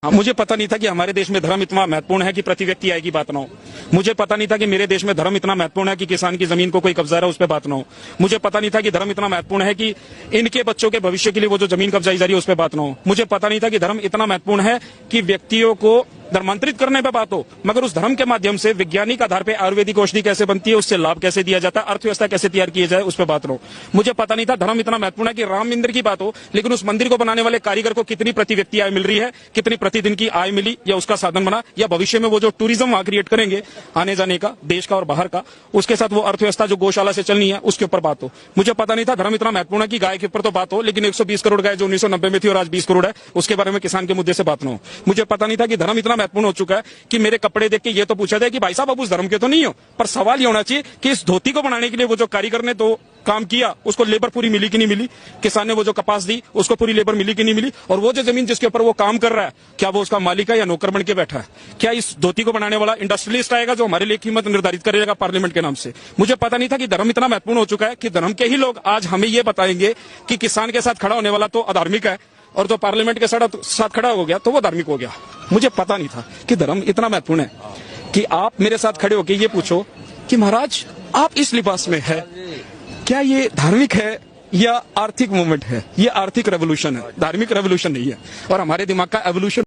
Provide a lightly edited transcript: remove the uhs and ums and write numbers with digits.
मुझे पता नहीं था कि हमारे देश में धर्म इतना महत्वपूर्ण है कि प्रति व्यक्ति आय की बात ना हो। मुझे पता नहीं था कि मेरे देश में धर्म इतना महत्वपूर्ण है कि किसान की जमीन को कोई कब्जा रहा है उस पर बात ना हो। मुझे पता नहीं था कि धर्म इतना महत्वपूर्ण है कि इनके बच्चों के भविष्य के लिए वो जो जमीन कब्जाई जा रही है उस पर बात ना हो। मुझे पता नहीं था कि धर्म इतना महत्वपूर्ण है कि व्यक्तियों को धर्मांतरित करने पर बात हो, मगर उस धर्म के माध्यम से वैज्ञानिक आधार पर आयुर्वेदिक औषधि कैसे बनती है, उससे लाभ कैसे दिया जाता है, अर्थव्यवस्था कैसे तैयार की जाए, उस पर बात हो। मुझे पता नहीं था धर्म इतना महत्वपूर्ण है कि राम मंदिर की बात हो, लेकिन उस मंदिर को बनाने वाले कारीगर को कितनी प्रति व्यक्ति आय मिल रही है, कितनी प्रतिदिन की आय मिली, या उसका साधन बना, या भविष्य में वो जो टूरिज्म वहां क्रिएट करेंगे आने जाने का, देश का और बाहर का, उसके साथ वो अर्थव्यवस्था जो गौशाला से चलनी है उसके ऊपर बात हो। मुझे पता नहीं था धर्म इतना महत्वपूर्ण है कि गाय के ऊपर तो बात हो, लेकिन 120 करोड़ गाय जो 1990 में थी और आज 20 करोड़ है, उसके बारे में किसान के मुद्दे से बात न हो। मुझे पता नहीं था कि धर्म इतना महत्वपूर्ण हो चुका है कि मेरे कपड़े देख के ये तो पूछा जाए कि भाई साहब आप उस धर्म के तो नहीं हो, पर सवाल ये होना चाहिए कि इस धोती को बनाने के लिए वो जो कारीगर ने तो काम किया उसको लेबर पूरी मिली कि नहीं मिली, किसान ने वो जो कपास दी उसको पूरी लेबर मिली कि नहीं मिली, और वो जो जमीन जिसके ऊपर वो काम कर रहा है क्या वो उसका मालिक है या नौकर बन के बैठा है, क्या इस धोती को बनाने वाला इंडस्ट्रियलिस्ट आएगा जो हमारे लिए कीमत निर्धारित करेगा पार्लियामेंट के नाम से। मुझे पता नहीं था कि धर्म इतना महत्वपूर्ण हो चुका है कि धर्म के ही लोग आज हमें ये बताएंगे कि किसान के साथ खड़ा होने वाला तो अधार्मिक है और जो पार्लियामेंट के साथ खड़ा हो गया तो वो धार्मिक हो गया। मुझे पता नहीं था कि धर्म इतना महत्वपूर्ण है कि आप मेरे साथ खड़े होकर ये पूछो कि महाराज आप इस लिबास में है, क्या ये धार्मिक है या आर्थिक मूवमेंट है? ये आर्थिक रेवोल्यूशन है, धार्मिक रेवोल्यूशन नहीं है। और हमारे दिमाग का एवोल्यूशन